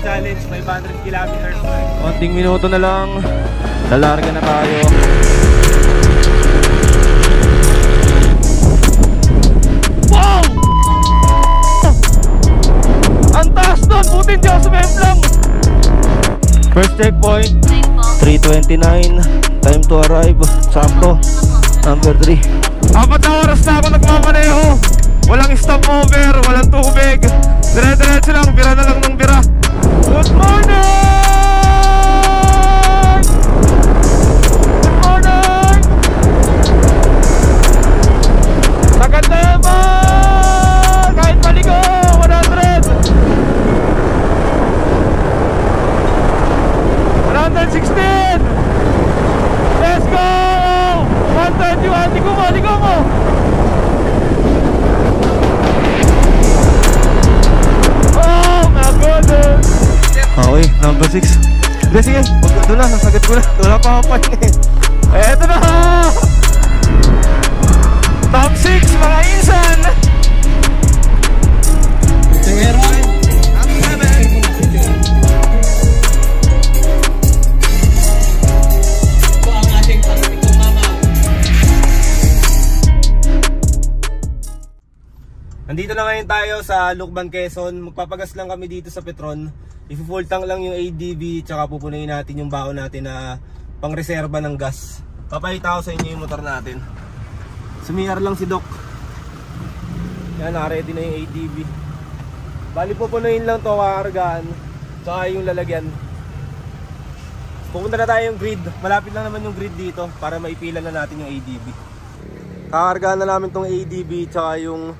challenge, 500 kilometers. Konting minuto na lang, lalarga na tayo. Wow! Ang taas doon, butin di ako sumemplang. First checkpoint, 3:29. Time to arrive, sakto. Number 3. 4 na oras na ako nagmamaneho. Walang stopover, walang tubig. Dire-diretso lang, bira na lang ng bira. Good morning! Good morning! Sagad na naman! Kahit maligo, 100! 116! Let's go! 121, ligo mo, ligo mo! Oh my goodness! Okay, number 6. Hindi, sige, doon na, nasagat ko na. Wala pa ako pa eh. Eto na! Top 6 mga insan! Nandito na ngayon tayo sa Lucban, Quezon. Magpapagas lang kami dito sa Petron. I-full tank lang yung ADB, tsaka pupunuin natin yung baon natin na pang-reserva ng gas. Papahita ko sa inyo yung motor natin. Sumiyar lang si Doc. Yan, naka-ready na yung ADB. Bali pupunuin lang to, kakargaan, tsaka yung lalagyan. Pupunta na tayo yung grid. Malapit lang naman yung grid dito para maipila na natin yung ADB. Kakargaan na namin tong ADB, tsaka yung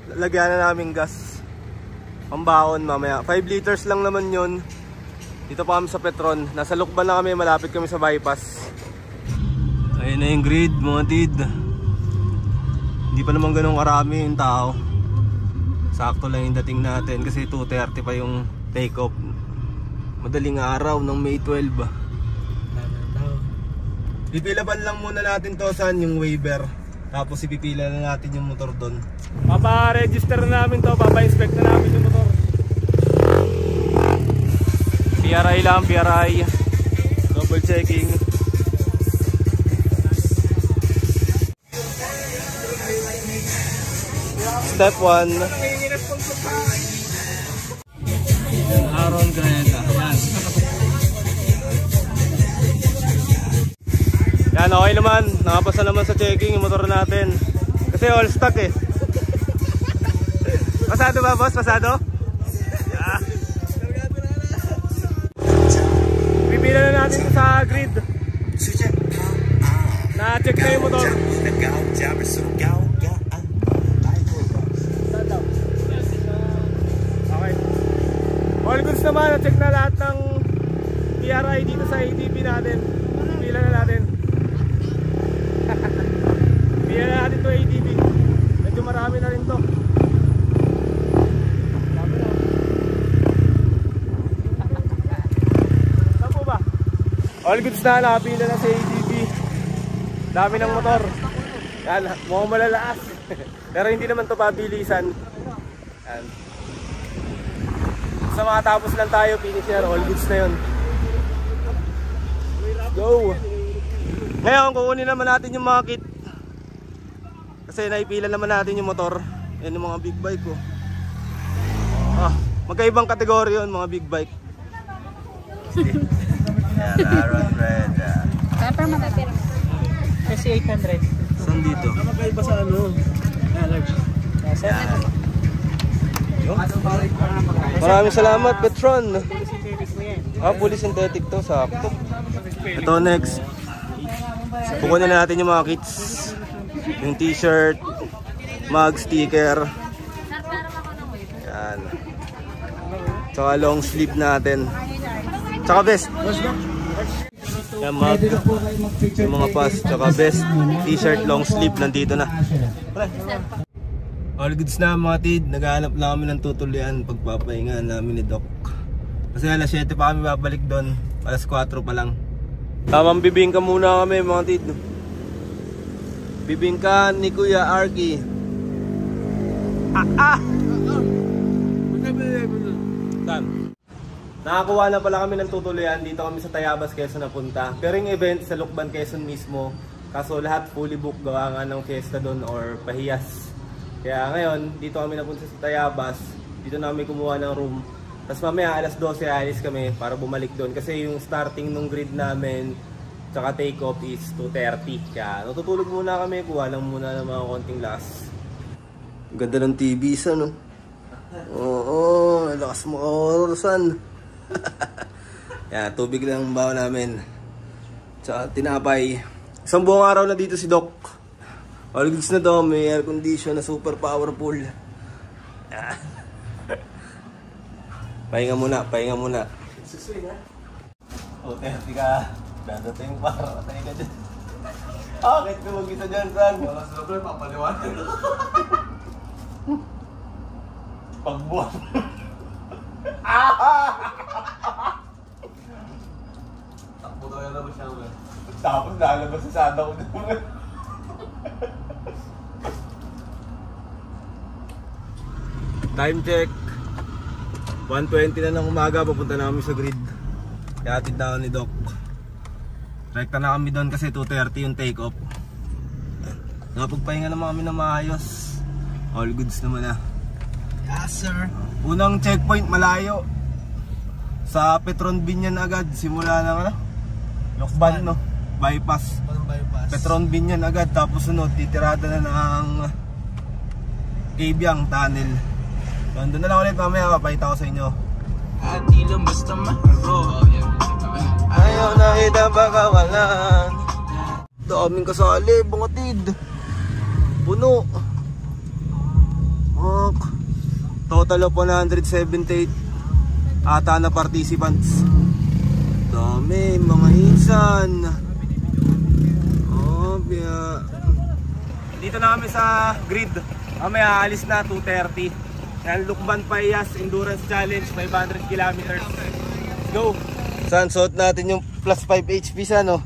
lagyan na namin gas pambaon mamaya. 5 liters lang naman yun. Dito pa kami sa Petron. Nasa Lucban na kami, malapit kami sa bypass. Ayun na yung grid mga tid. Hindi pa naman ganun karami yung tao. Sakto lang yung dating natin kasi 2:30 pa yung take off. Madaling araw ng May 12. Pipilaban lang muna natin to saan yung waiver. Tapos ipipila na natin yung motor doon. Papa-register na namin to, papa-inspect na namin yung motor. PRI lang, PRI. Double checking. Step 1. Aaron Granada. Yan, okay naman. Nakapasa naman sa checking yung motor natin. Kasi all stock eh. Pasado ba boss? Pasado? Yeah. Pipila na natin sa grid. Na-check na yung motor. Okay. All goods naman. Na-check na lahat ng PRI dito sa ADB natin. Pipila na natin. Pila na natin to ADB. Medyo marami na rin to. Saan po ba? All goods na, nakapila na sa ADB. Dami ng motor. Yan, mukhang malalaas. Pero hindi naman to pabilisan. Yan. Sa mga tapos lang tayo, finisher, all goods na yun. Go! Ngayon, kukunin naman natin yung mga kit. Kasi naipila naman natin yung motor. Yan yung mga big bike ko. Magkaibang kategorya yun, mga big bike. Yan, Aaron Red. Pepper matapir. Kasi 800. Saan dito? Magkaiba sa ano? Yan. Maraming salamat, Petron. Fully synthetic to, sakto. Ito next. Kukunin na natin yung mga kits. Yung t-shirt, mug, sticker. Yan. Tsaka long sleeve natin. Tsaka vest. Yan, mug. Yung mga pass. Tsaka vest, t-shirt, long sleeve. Nandito na. All goods na mga tid. Naghahanap lang kami ng tutulian pagpapahinga namin ni Doc. Kasi alas 7 pa kami babalik doon. Alas 4 pa lang. Tamang bibingka muna kami mga tid. Bibingka ni Kuya Arky. Saan? Nakakuha na pala kami ng tutuluyan. Dito kami sa Tayabas, Quezon napunta. Pero yung event sa Lucban, Quezon mismo. Kaso lahat fully booked, gawa nga ng fiesta doon or pahiyas. Kaya ngayon, dito kami napunta sa Tayabas. Dito na kami kumuha ng room. Tapos mamaya alas 12 alis kami para bumalik doon. Kasi yung starting nung grid namin tsaka take off is 2:30. Kaya natutulog muna kami. Kuha lang muna ng mga konting last. Ganda ng TV sa no? Oo, lakas mo kawarusan. Yan, tubig lang ang bawa namin. Tsaka tinapay. Isang buong araw na dito si Doc. All goods na to, may air condition na super powerful. Pahinga muna, pahinga muna. Susuin ha? O, 30 ka. Dadating para patay ka dyan. Bakit ka mag-isa dyan, San? Wala sa labay, papaliwanag. Pagbuwan. Takbo daw yan naman siya. Tapos lalabas sa sada ko naman. Time check. 1:20 na ng umaga, papunta na kami sa grid. Ihatid na ako ni Doc. Rekta na kami doon kasi 2:30 yung take off. Nakapagpahinga naman kami na maayos. All goods naman na. Yes sir. Unang checkpoint malayo. Sa Petron Binyan agad. Simula ng ano? Lokban no? Bypass. Petron Binyan agad. Tapos sunod titirada na ng Kabyang Tunnel. Doon na lang ulit mamaya. Papahita ko sa inyo. Ayaw na kita pakawalan. Daming kasali. Bungatid. Puno. Total of 178 ata na participants. Dami mga insan. Obya. Dito na kami sa grid. Mamaya alis na 2:30. Yan, Lucban Payas Endurance Challenge 500 kilometers. Go! Saan suot natin yung plus 5 HP sa no?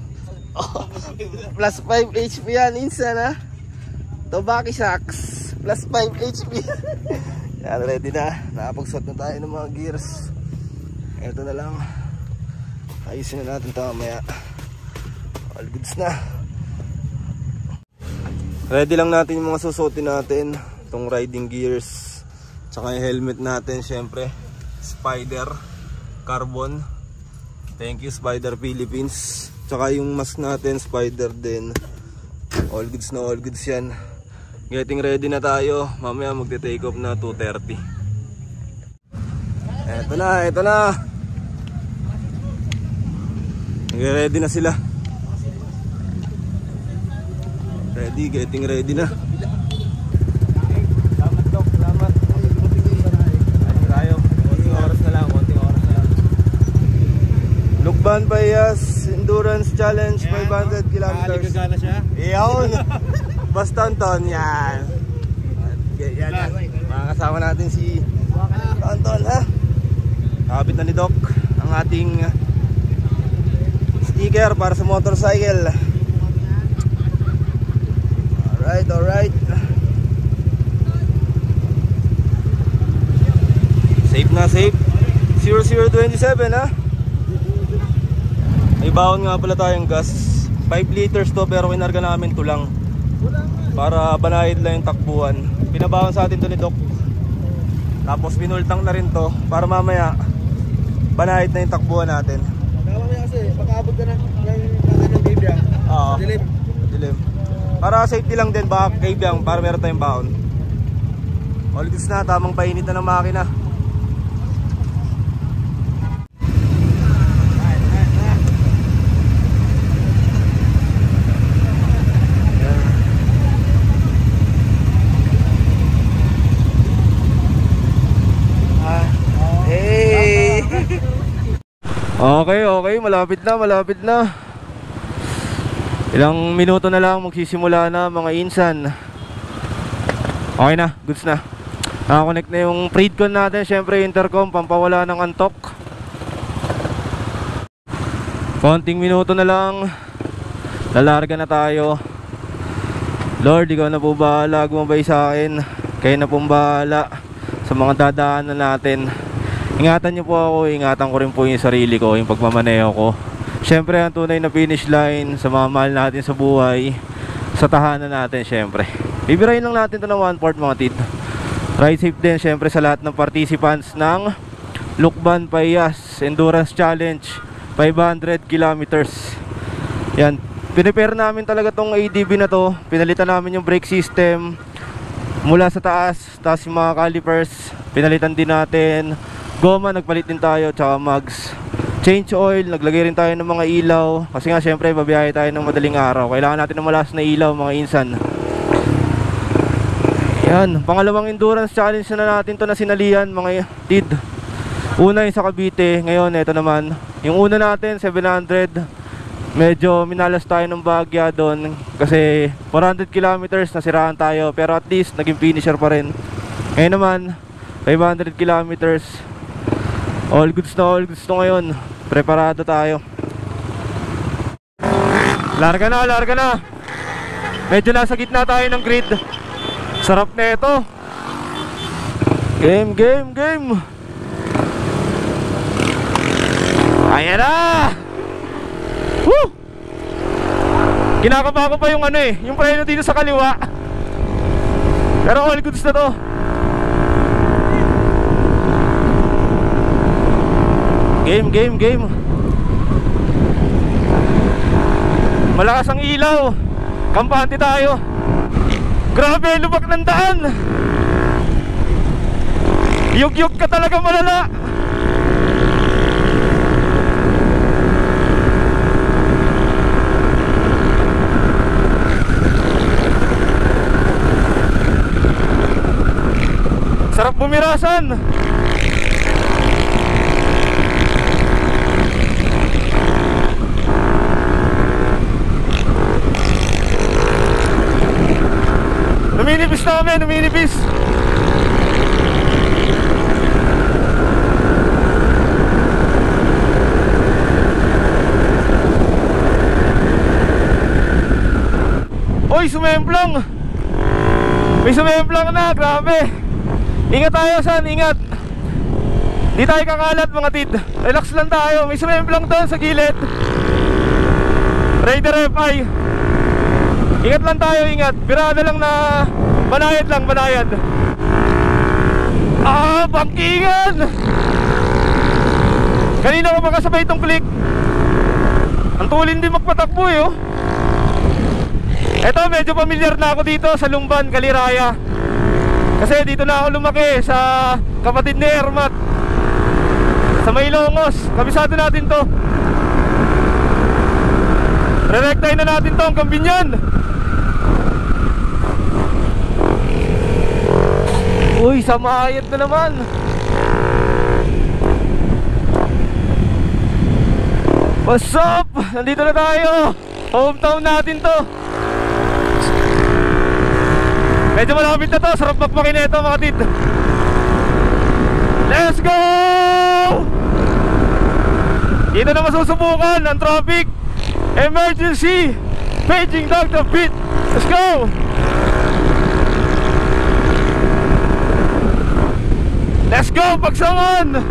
Plus 5 HP yan insan ha. Tobaki socks. Plus 5 HP. Yan, ready na. Nakapagsuot na tayo ng mga gears. Ito na lang. Ayusin na natin ito mamaya. All goods na. Ready lang natin yung mga susuotin natin. Itong riding gears. Tsaka yung helmet natin syempre. Spider Carbon. Thank you Spider Philippines. Tsaka yung mask natin Spider din. All goods na all goods yan. Getting ready na tayo. Mamaya magte-take off na 2:30. Eto na, eto na. Ready na sila. Ready, getting ready na. Salamat Doc, salamat. Ayun tayo. Konting oras na lang, konting oras na lang. Lucban Payas Endurance Challenge 500 kilometers. Gagana siya. Iyon. Basta Anton, yan. Yan, yan. Mga kasama natin si Anton, ha? Nakabit na ni Doc ang ating sticker para sa motorcycle. Alright, alright. Safe na, safe. 0027, ha? May baon nga pala tayong gas. 5 liters to pero kinarga namin to lang. Para banayad lang yung takbuhan. Pinabawan sa atin to ni Doc. Tapos pinultang na rin to para mamaya banayad na yung takbuhan natin. Mamaya kasi makaabot ka na ng Kabyang. Oo. Dilim. Para safety lang din baka Kabyang para meron tayong baon. All goods na, tamang painit na ng makina. Okay, malapit na. Ilang minuto na lang magsisimula na mga insan. Okay na, goods na. Nakakonect na yung Freedcon natin, syempre intercom, pampawala ng antok. Konting minuto na lang, lalarga na tayo. Lord, ikaw na po bahala, gumabay sa akin. Kayo na pong bahala sa mga dadaanan natin. ingatan nyo po ako, ingatan ko rin po yung sarili ko, yung pagmamaneho ko. Syempre ang tunay na finish line sa mga mahal natin sa buhay, sa tahanan natin syempre. Bibirayin lang natin to ng 1/4 mga tid. Ride safe din syempre sa lahat ng participants ng Lukban Payas Endurance Challenge 500 kilometers. Yan, pinipare namin talaga tong ADB na to. Pinalitan namin yung brake system mula sa taas, tapos yung mga calipers pinalitan din natin. Goma nagpalit din tayo, tsaka mags. Change oil, naglagay rin tayo ng mga ilaw. Kasi nga syempre babiyahe tayo ng madaling araw. Kailangan natin ng malakas na ilaw mga insan. Yan, pangalawang endurance challenge na natin to na sinalihan mga tid. Una yung sa Cavite, ngayon ito naman. Yung una natin 700. Medyo minalas tayo ng bagya doon kasi 400 kilometers nasiraan tayo, pero at least naging finisher pa rin. Ngayon naman 500 kilometers. All goods to ngayon. Preparado tayo. Larga na. Medyo nasa gitna tayo ng grid. Sarap na ito. Game. Ayan na. Woo! Kinakaba ko pa yung yung preno dito sa kaliwa. Pero all goods na to. Game. Malakas ang ilaw. Kampante tayo. Grabe, lubak ng daan. Yug-yug ka talaga malala. Sarap bumirasan. Numinipis. Oy, sumemplang. May sumemplang na, grabe. Ingat tayo san, ingat. Di tayo kakalat mga tid. Relax lang tayo, may sumemplang doon sa gilid. Raider FI. Ingat lang tayo, ingat. Birada lang na banayad. Bangkingan. Kanina ko makasabay itong click. Ang tulin din magpatakbo oh. Eto, medyo pamilyar na ako dito sa Lumban, Kaliraya. Kasi dito na ako lumaki sa kapatid ni Ermat sa Mailongos. Kabisado natin to. Re-rectine na natin to hanggang Binyan. Uy, samayat na naman. What's up? Nandito na tayo. Hometown natin to. Medyo malapit na to. Sarap magpakin ito mga tid. Let's go! Dito na masusubukan ang traffic. Emergency paging Dr. Pete. Let's go! Let's go, Pagsangan!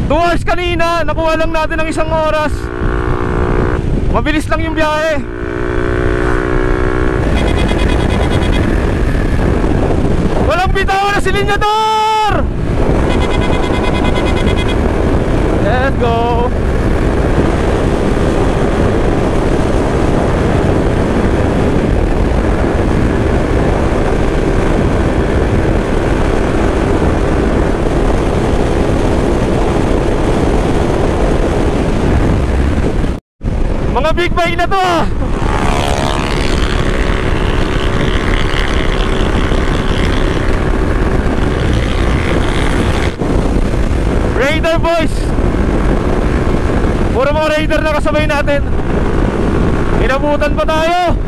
2 hours kanina, nakuha lang natin ng 1 oras. Mabilis lang yung biyahe. Walang bitaw na si Linyador! Let's go! Mga big bike na to ah. Raider boys. Puro mga Raider na kasabay natin. Inabutan pa tayo.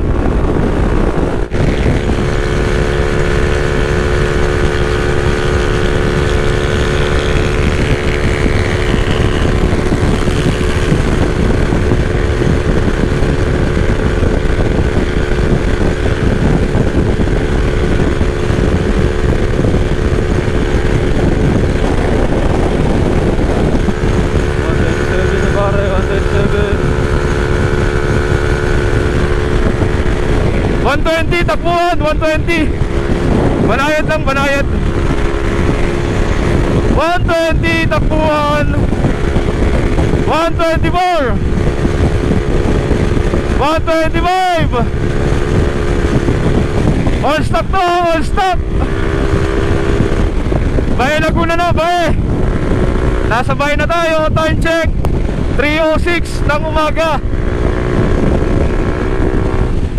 120, takbuhan, 120. Banayad lang, banayad. 120, takbuhan. 124. 125. All stop to, all stop. Bae Laguna na, bae. Nasa bahay na tayo, time check 3:06 ng umaga.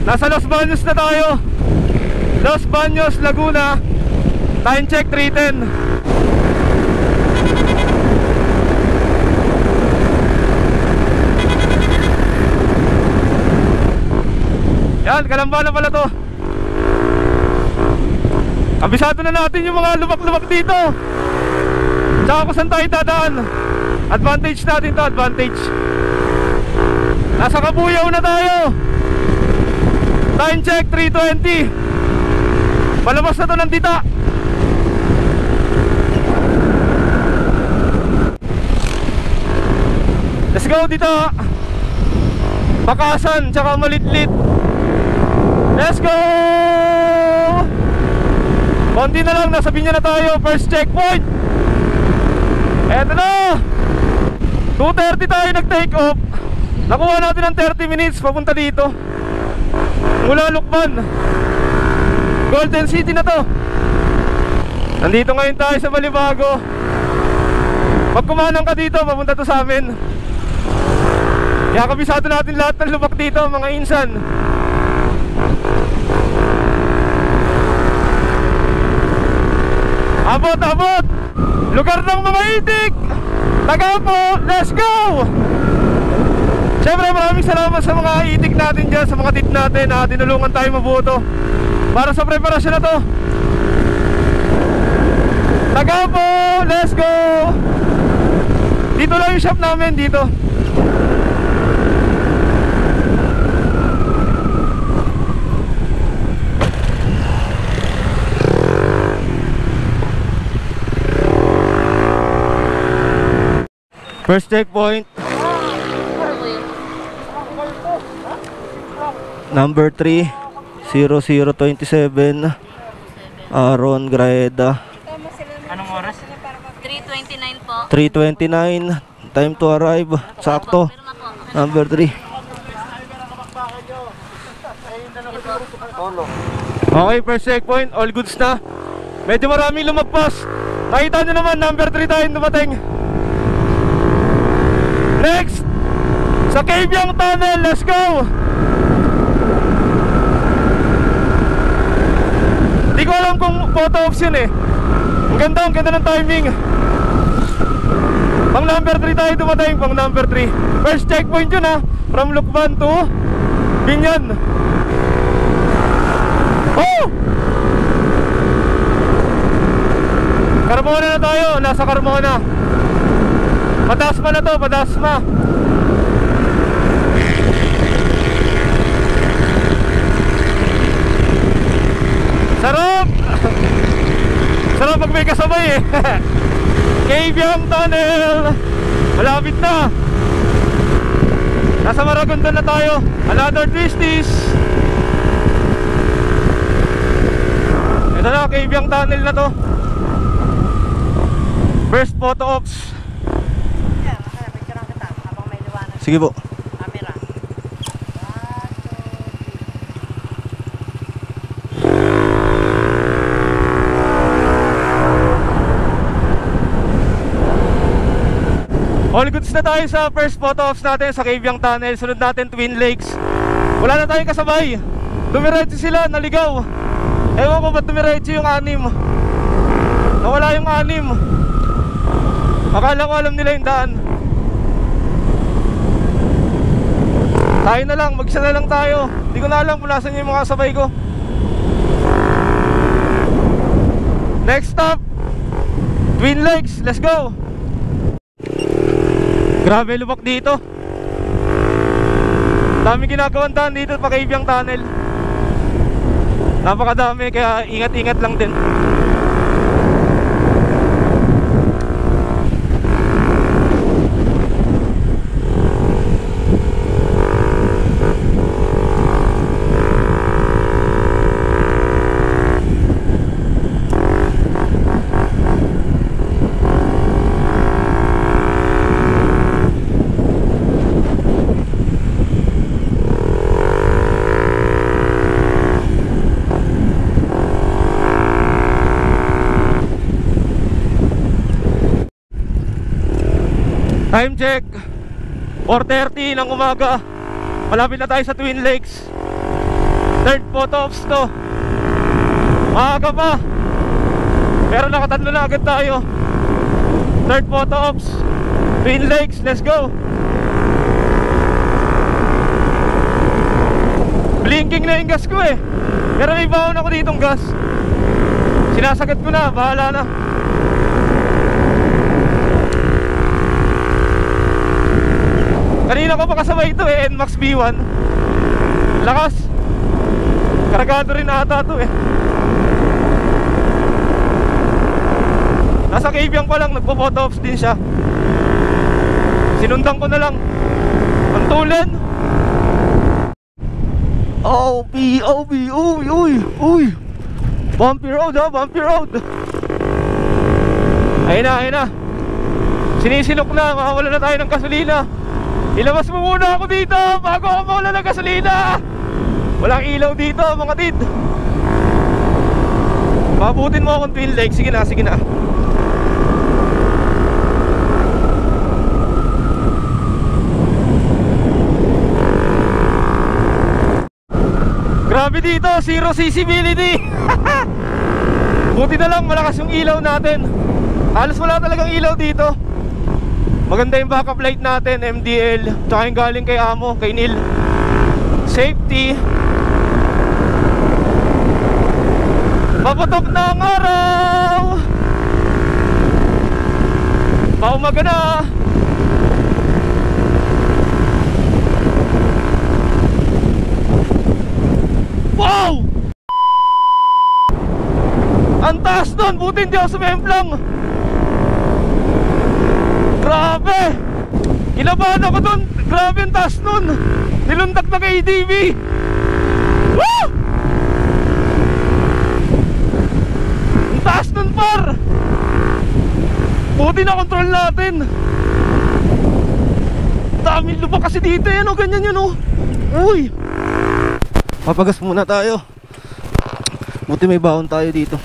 Nasa Los Baños na tayo, Los Baños, Laguna. Time check 3:10. Yan, Kalamba na pala to. Kabisado na natin yung mga lubak-lubak dito. Tsaka kung saan tayo dadaan. Advantage natin to, advantage. Nasa Kabuyaw na tayo. Time check 3:20. Palabas na to ng Dita. Let's go Dita. Bakasan tsaka Malitlit. Let's go. Konti na lang, nasa Binya na tayo. First checkpoint. Eto na. 2:30 tayo nag-take off. Nakuha natin ng 30 minutes papunta dito. Mula Lukban. Golden City na to. Nandito ngayon tayo sa Balibago. Pag kumanang ka dito, papunta to sa amin. Kaya kabisado natin lahat ng lubak dito, mga insan. Abot, abot. Lugar ng mga itik. Tagapo, let's go. Siyempre maraming salamat sa mga itik natin dyan, sa mga tit natin na tinulungan tayo mabuto para sa preparasyon na to. Tagapo, let's go. Dito lang yung shop namin, dito. First checkpoint. Number 3 0027 Aaron Graeda. Anong oras? 3:29 po. 3:29. Time to arrive. Sakto. Number 3. Okay, first checkpoint. All goods na. Medyo maraming lumagpas. Nakita nyo naman, number 3 tayo dumating. Next, sa Cavyang Tunnel, let's go. Di ko alam kung photo ops yun eh. Ang ganda ng timing. Pang number 3 tayo dumating, pang number 3. First checkpoint yun ha, from Lukban to Binyan. Oh! Carmona na tayo, nasa Carmona. Padasma na to, Padasma. Sarap! Sarap pag may kasabay eh. Cavyang Tunnel. Malapit na. Nasa Maragondon na tayo. Another twisties. Ito na, Cavyang Tunnel na to. First photo ops. Sige po. Camera. All goods na tayo sa first photo ops natin sa Cavyang Tunnel. Sunod natin Twin Lakes. Wala na tayong kasabay. Dumiretso sila, naligaw. Ewan ko ba't dumiretso yung 6. Nawala yung 6. Akala ko alam nila yung daan. Tayo na lang, mag-isa na lang tayo. Hindi ko na alam kung nasan yung mga kasabay ko. Next stop, Twin Lakes, let's go. Grabe lubak dito. Dami ginagawang daan dito pa Cavyang Tunnel. Napakadami, kaya ingat-ingat lang din. Time check 4:30 ng umaga. Malapit na tayo sa Twin Lakes. Third photo ops to. Maaga pa, pero nakatatlo na agad tayo. Third photo ops, Twin Lakes, let's go. Blinking na yung gas ko eh, pero may baon ako ditong gas. Sinasagat ko na, bahala na. Kanina ko pa kasabay ito eh, NMAX B1. Lakas. Karagado rin ata ito eh. Nasa Kabyang pa lang, nagpo-photo ops din siya. Sinundan ko na lang ang tulen. Uy. Bumpy road ha, bumpy road. Ayun na. Sinisinok na, makawala na tayo ng gasolina. Ilabas mo muna ako dito bago ako mawala ng gasolina. Walang ilaw dito mga tid. Mabutin mo akong Twin Lakes. Sige na. Grabe dito, zero visibility. Buti na lang malakas yung ilaw natin. Halos wala talagang ilaw dito. Maganda yung backup light natin, MDL. Tsaka yung galing kay Amo, kay Neil. Safety. Paputok na ang araw. Paumaga na. Wow! Ang taas nun, buti hindi ako sumemplang. Grabe! Kinabahan ako dun. Grabe ang taas nun. Nilundak na kay ADB. Woo! Ang taas nun par. Buti na control natin. Daming lupa kasi dito yan o, ganyan yun o. Uy! Papagas muna tayo. Buti may baon tayo dito.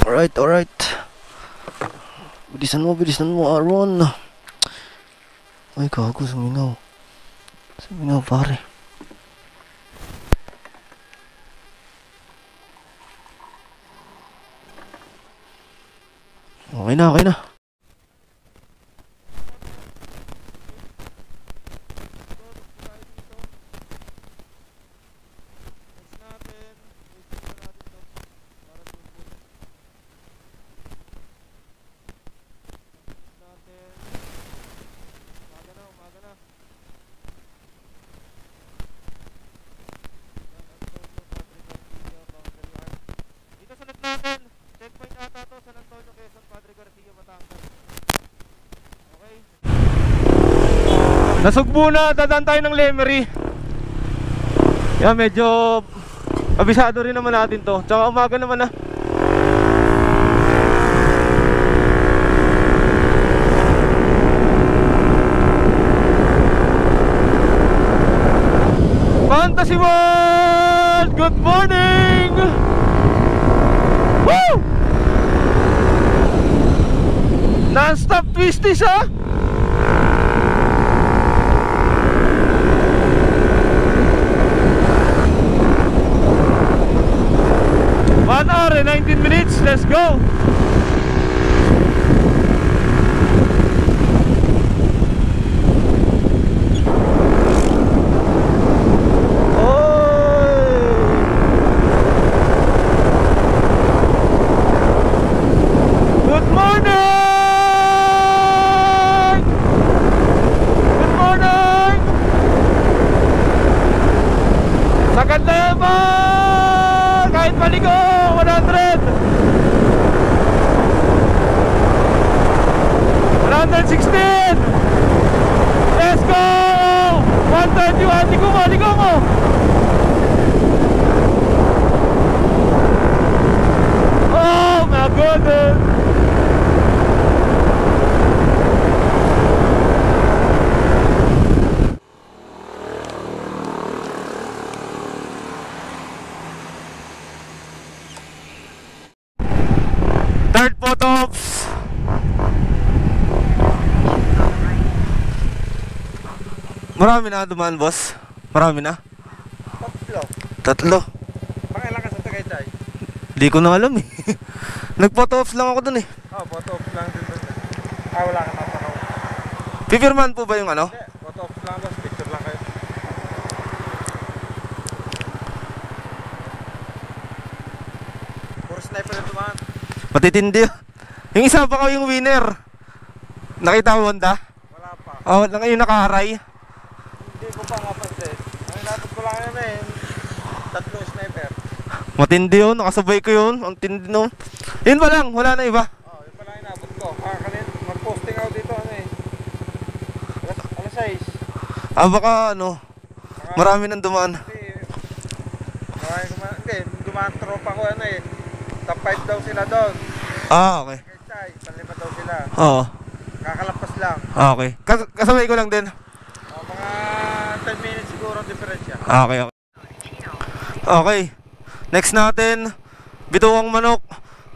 Alright. Bilisan mo Aaron. Ay gago, suminaw pare. Okay na. Nasugbo na, dadaan tayo ng Lemery. Yan, medyo abisado rin naman natin to. Tsaka umaga naman na. Fantasy World! Good morning! Woo! Non-stop twisties ha? One hour and 19 minutes, let's go! Kahit maligo, 100 116. Let's go! 121, ligo mo. Oh my goodness. Third photo ops. Marami na dumaan, boss. Marami na. Tatlo. Pakailan ka sa Tagaytay? Di ko na alam eh. Nag-photo ops lang ako dun eh. Oo, photo ops lang din doon. Wala ka natanong. Pipirman po ba yung ano? Hindi, photo ops lang, tapos picture lang kayo. Puro sniper na tumahan. Matitindi. Yung isa pa yung winner. Nakita mo Honda? Wala pa. Oh, yung nakaharay. Hindi ko pa mapansin. Ang inabot ko lang yun eh. 3 sniper. Matindi yun, nakasabay ko yun. Ang tindi no. Yun pa lang, wala na iba. Oo, yun pala inabot ko. Kanina, mag-posting ako dito ano eh. Alas 6. Baka ano, marami nang dumaan. Hindi, dumaan tropa ko ano eh. Top 5 daw sila doon. Okay. Kaya panlima daw sila. Oo. Kakalapas lang. Okay. Kasabay ko lang din. Mga 10 minutes siguro diferensya. Okay. Okay. Next natin, bituang manok.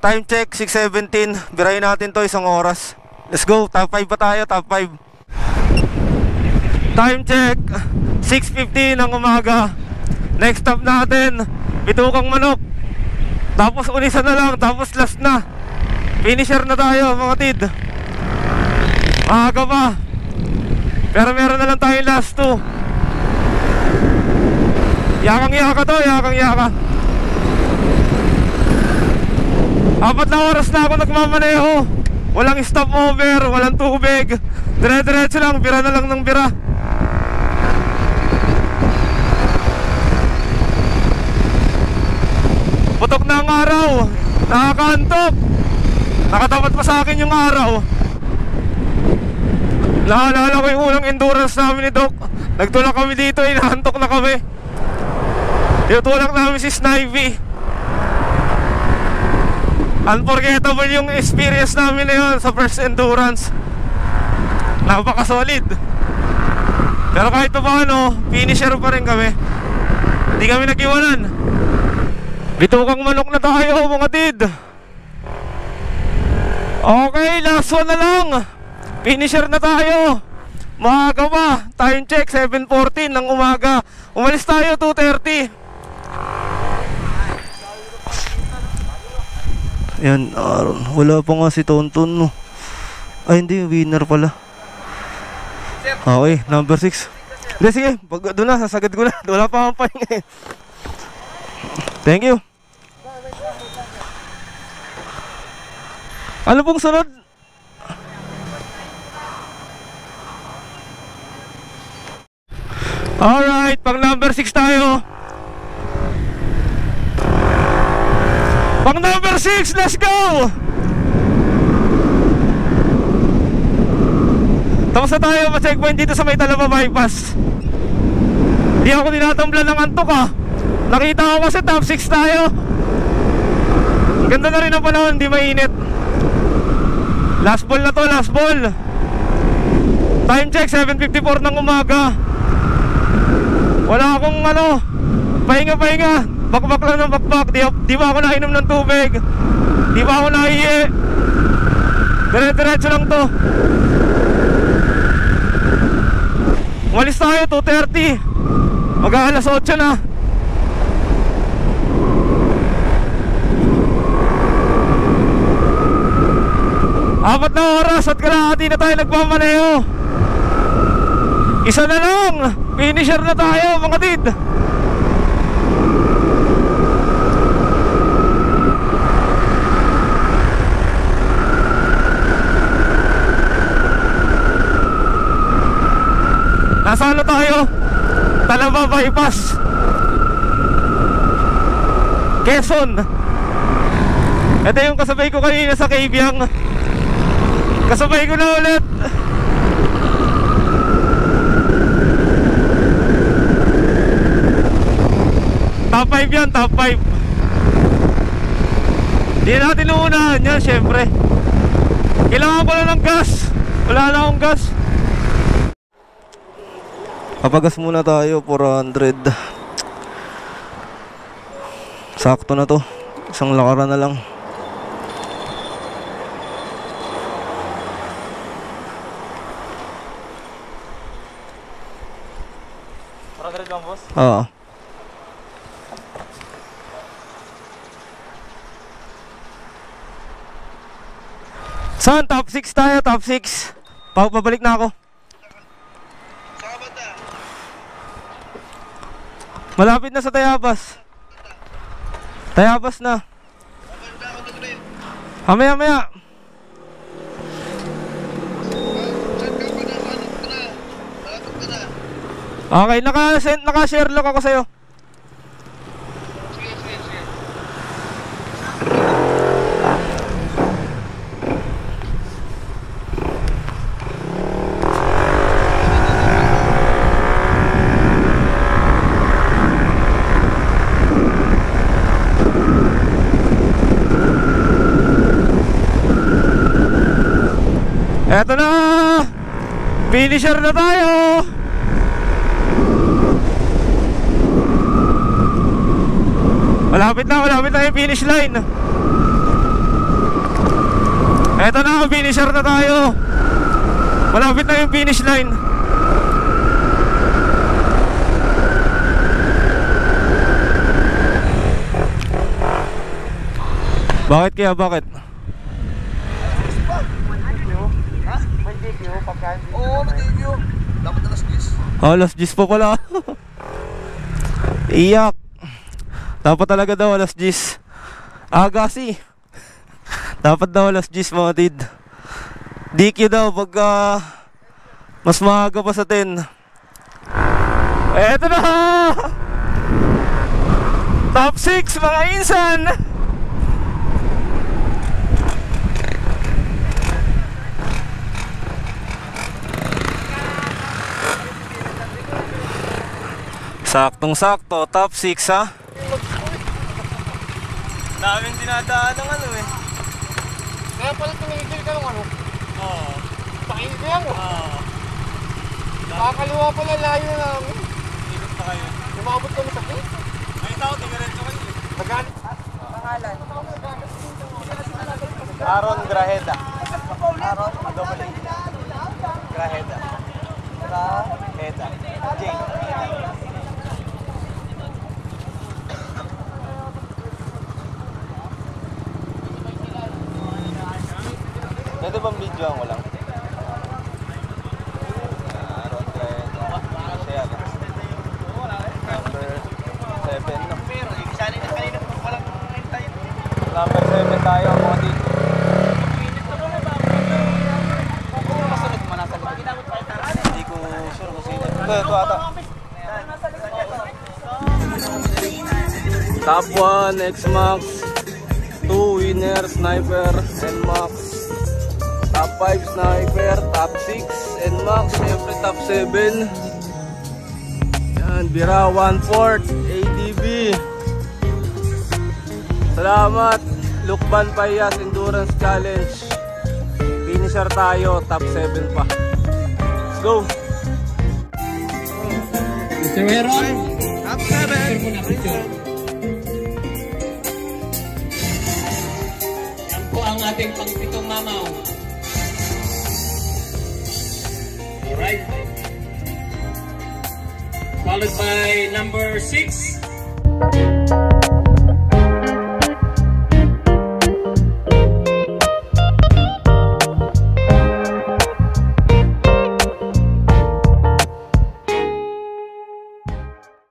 Time check, 6:17. Birayin natin to 1 oras. Let's go. Top 5 pa tayo, top 5. Time check, 6:15 ng umaga. Next stop natin, bituang manok. Tapos unisan na lang, tapos last na. Finisher na tayo mga tid. Maaga pa. Pero meron na lang tayong last 2. Yakang yaka to, yakang yaka. 4 na oras na ako nagmamaneho. Walang stopover, walang tubig. Dire-diretso lang, bira na lang ng bira. Putok na ang araw. Nakakaantok. Nakatapat pa sa akin yung araw. Naalala ko yung unang endurance namin ni Doc. Nagtulak kami dito, inaantok na kami. Tinutulak namin si Snivy. Unforgettable yung experience namin na yun sa first endurance. Napaka-solid. Pero kahit pa paano, finisher pa rin kami. Hindi kami nag-iwanan. Bitukang manok na tayo mga tid. Okay, last one na lang. Finisher na tayo. Maaga pa. Time check 7:14 ng umaga. Umalis tayo 2:30. Yan, wala pa nga si Tonton no. Ay hindi, winner pala. Okay, number 6. Hindi, sige, pag doon na, sasagad ko na. Wala pa akong pahinga eh. Thank you. Ano pong sunod? Alright, pang number 6 tayo. Pang number 6, let's go! Tapos na tayo pa-checkpoint dito sa may Talaba bypass. Di ako tinatamblan ng antok ah. Nakita ko kasi top 6 tayo. Ganda na rin ang panahon, di mainit. Last ball na to, last ball. Time check 7:54 ng umaga. Wala akong ano, pahinga. Bakbak lang ng bakbak. Di ba ako nainom ng tubig? Di ba ako naihi? Dire-diretso lang to. Umalis tayo 2:30. Mag-aalas 8 na. Apat na oras at kalahati na tayo nagmamaneho. Isa na lang. Finisher na tayo mga tid. Nasa ano tayo? Talaba bypass, Quezon. Ito yung kasabay ko kanina sa Kabyang. Kasabay ko na ulit. Top 5 yan, top 5. Di natin uunahan yan, syempre. Kailangan ko na ng gas. Wala na akong gas. Papagas muna tayo, 400. Sakto na to. Isang lakaran na lang. Oo. Saan? Top 6 tayo, top 6. Pabalik na ako. Malapit na sa Tayabas. Tayabas na. Mamaya. Okay, naka-share lock ako sa'yo. Eto na! Finisher na tayo! Malapit na yung finish line. Eto na, finisher na tayo. Malapit na yung finish line. Bakit kaya, bakit? Oo, mag-review. Dapat alas 10. Oh, alas 10 po pala. Iyak. Dapat talaga daw alas 10. Agasi. Dapat daw alas 10 mga tid. DQ daw pagka mas maaga pa sa 10. Eto na! Top 6 mga insan! Saktong-sakto, top 6 ha. Daming dinadaan ng ano eh. Kaya pala tumigil ka ng ano? Oo. Pakinig ko yan. Oo. Nakakaliwa pala layo na namin. Ikot pa kayo. Umabot kami sa case. May tao, tingnan ko kayo. Magalit. Pangalan. Aaron Grajeda. Aaron Double A. Grajeda. Grajeda. J. Pwede bang video ko lang? Aaron Grajeda. Siya. Number 7. Number 7 tayo mga dito. Hindi ko sure kung sino. Ito ata. Top 1, X-Max. 2, Winner, Sniper, NMAX. Top 5, Sniper. Top 6, NMAX. Siyempre top 7. Yan, Bira 1/4, ADB. Salamat. Lukban Payas Endurance Challenge. Finisher tayo, top 7 pa. Let's go. Mr. Weron. Top 7. Yan po ang ating pangpitong mamaw. Alright. Followed by number 6.